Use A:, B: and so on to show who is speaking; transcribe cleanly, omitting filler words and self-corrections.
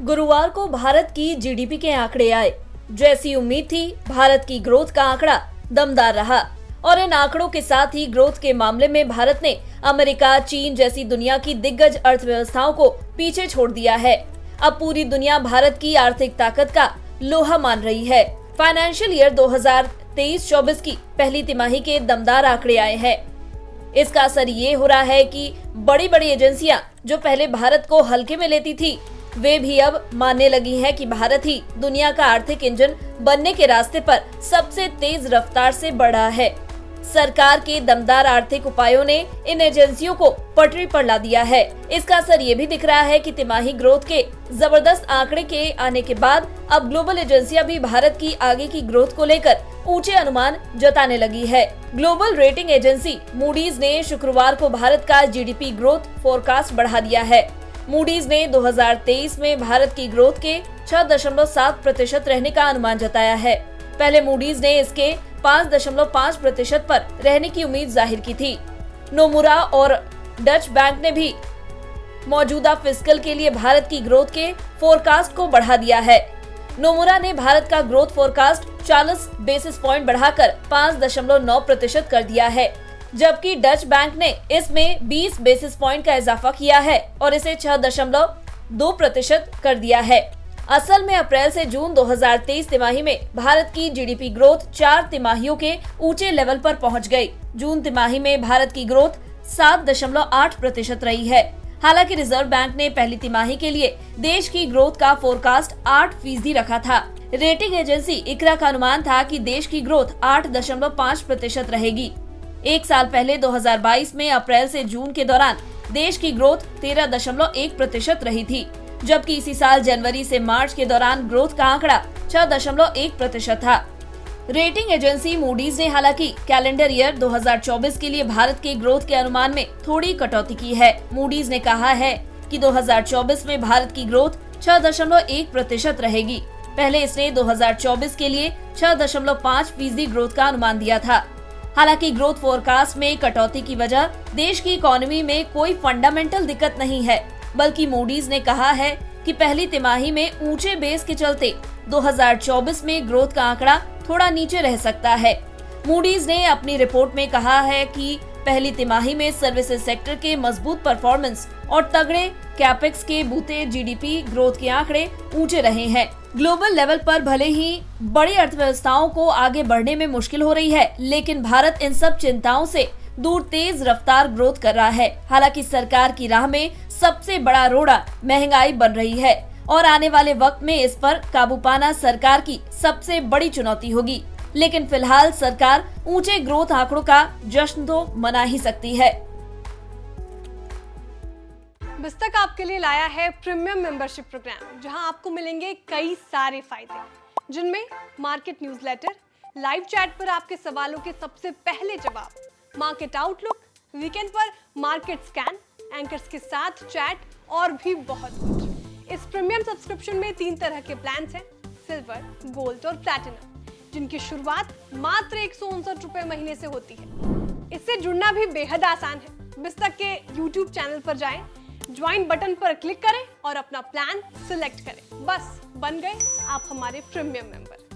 A: गुरुवार को भारत की जीडीपी के आंकड़े आए। जैसी उम्मीद थी, भारत की ग्रोथ का आंकड़ा दमदार रहा और इन आंकड़ों के साथ ही ग्रोथ के मामले में भारत ने अमेरिका, चीन जैसी दुनिया की दिग्गज अर्थव्यवस्थाओं को पीछे छोड़ दिया है। अब पूरी दुनिया भारत की आर्थिक ताकत का लोहा मान रही है। फाइनेंशियल ईयर 2023-24 की पहली तिमाही के दमदार आंकड़े आए हैं। इसका असर ये हो रहा है कि बड़ी बड़ी एजेंसियां जो पहले भारत को हल्के में लेती थी, वे भी अब मानने लगी हैं कि भारत ही दुनिया का आर्थिक इंजन बनने के रास्ते पर सबसे तेज रफ्तार से बढ़ा है। सरकार के दमदार आर्थिक उपायों ने इन एजेंसियों को पटरी पर ला दिया है। इसका असर ये भी दिख रहा है कि तिमाही ग्रोथ के जबरदस्त आंकड़े के आने के बाद अब ग्लोबल एजेंसियां भी भारत की आगे की ग्रोथ को लेकर ऊंचे अनुमान जताने लगी है। ग्लोबल रेटिंग एजेंसी मूडीज ने शुक्रवार को भारत का जीडीपी ग्रोथ फोरकास्ट बढ़ा दिया है। मूडीज ने 2023 में भारत की ग्रोथ के 6.7% रहने का अनुमान जताया है। पहले मूडीज ने इसके 5.5% पर रहने की उम्मीद जाहिर की थी। नोमुरा और डच बैंक ने भी मौजूदा फिस्कल के लिए भारत की ग्रोथ के फोरकास्ट को बढ़ा दिया है। नोमुरा ने भारत का ग्रोथ फोरकास्ट 40 बेसिस पॉइंट बढ़ाकर 5.9% कर दिया है, जबकि डच बैंक ने इसमें 20 बेसिस पॉइंट का इजाफा किया है और इसे 6.2% कर दिया है। असल में अप्रैल से जून 2023 तिमाही में भारत की जीडीपी ग्रोथ 4 तिमाहियों के ऊंचे लेवल पर पहुंच गई। जून तिमाही में भारत की ग्रोथ 7.8% रही है। हालांकि रिजर्व बैंक ने पहली तिमाही के लिए देश की ग्रोथ का फोरकास्ट 8% रखा था। रेटिंग एजेंसी इक्रा का अनुमान था कि देश की ग्रोथ 8.5% रहेगी। एक साल पहले 2022 में अप्रैल से जून के दौरान देश की ग्रोथ 13.1% रही थी, जबकि इसी साल जनवरी से मार्च के दौरान ग्रोथ का आंकड़ा 6.1% था। रेटिंग एजेंसी मूडीज ने हालांकि कैलेंडर ईयर 2024 के लिए भारत के ग्रोथ के अनुमान में थोड़ी कटौती की है। मूडीज ने कहा है कि 2024 में भारत की ग्रोथ 6.1% रहेगी। पहले इसने 2024 के लिए 6.5% ग्रोथ का अनुमान दिया था। हालांकि ग्रोथ फोरकास्ट में कटौती की वजह देश की इकोनॉमी में कोई फंडामेंटल दिक्कत नहीं है, बल्कि मूडीज ने कहा है कि पहली तिमाही में ऊंचे बेस के चलते 2024 में ग्रोथ का आंकड़ा थोड़ा नीचे रह सकता है। मूडीज ने अपनी रिपोर्ट में कहा है कि पहली तिमाही में सर्विसेज सेक्टर के मजबूत परफॉर्मेंस और तगड़े कैपेक्स के बूते जीडीपी ग्रोथ के आंकड़े ऊंचे रहे हैं। ग्लोबल लेवल पर भले ही बड़ी अर्थव्यवस्थाओं को आगे बढ़ने में मुश्किल हो रही है, लेकिन भारत इन सब चिंताओं से दूर तेज रफ्तार ग्रोथ कर रहा है। हालांकि सरकार की राह में सबसे बड़ा रोड़ा महंगाई बन रही है और आने वाले वक्त में इस पर काबू पाना सरकार की सबसे बड़ी चुनौती होगी। लेकिन फिलहाल सरकार ऊंचे ग्रोथ आंकड़ों का जश्न तो मना ही सकती है।
B: बिस्तक आपके लिए लाया है प्रीमियम मेंबरशिप प्रोग्राम, जहां आपको मिलेंगे कई सारे फायदे, जिनमें मार्केट न्यूज़लेटर, लाइव चैट पर आपके सवालों के सबसे पहले जवाब, मार्केट आउटलुक, वीकेंड पर मार्केट स्कैन, एंकर्स के साथ चैट और भी बहुत कुछ। इस प्रीमियम सब्सक्रिप्शन में 3 तरह के प्लान हैं, सिल्वर, गोल्ड और प्लैटिनम, जिनकी शुरुआत मात्र 159 रुपए महीने से होती है। इससे जुड़ना भी बेहद आसान है। बिस्तक के YouTube चैनल पर जाएं, ज्वाइन बटन पर क्लिक करें और अपना प्लान सिलेक्ट करें। बस बन गए आप हमारे प्रीमियम मेंबर।